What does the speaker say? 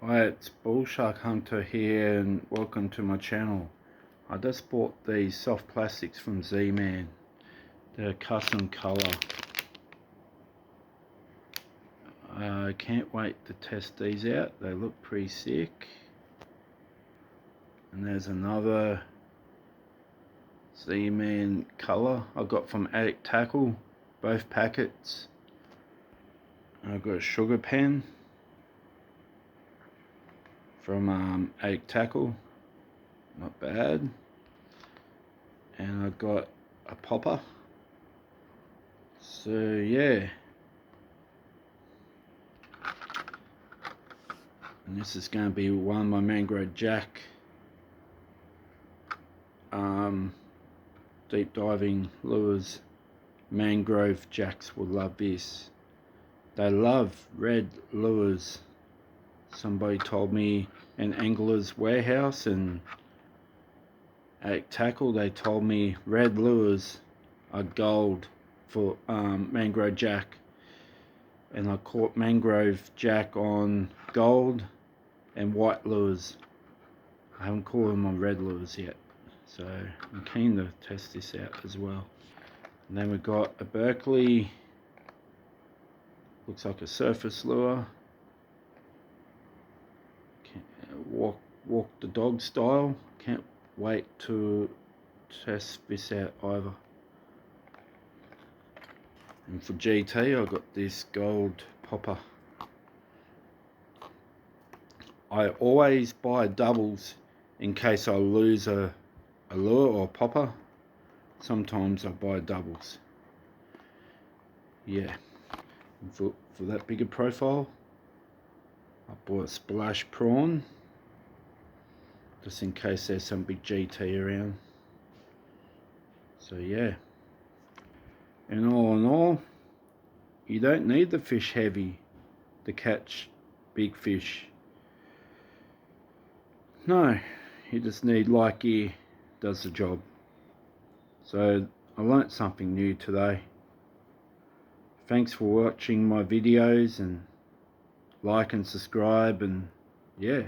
Hi, it's Bull Shark Hunter here and welcome to my channel. I just bought these soft plastics from Z-Man. They're custom colour. I can't wait to test these out. They look pretty sick. And there's another Z-Man colour I got from Addict Tackle, both packets. I've got a sugar pen from Addict Tackle, not bad. And I got a popper. So yeah, and this is going to be one of my Mangrove Jack deep diving lures. Mangrove Jacks will love this. They love red lures. Somebody told me in Angler's Warehouse and Addict Tackle, they told me red lures are gold for Mangrove Jack, and I caught Mangrove Jack on gold and white lures. I haven't caught them on red lures yet, so I'm keen to test this out as well. And then we've got a Berkley, looks like a surface lure, walk the dog style. Can't wait to test this out either. And for GT, I got this gold popper. I always buy doubles in case I lose a lure or popper. Sometimes I buy doubles. Yeah. And for that bigger profile, I bought a splash prawn, just in case there's some big GT around. So yeah. And all in all, you don't need the fish heavy to catch big fish. No, you just need light gear, does the job. So I learnt something new today. Thanks for watching my videos, and like and subscribe, and yeah.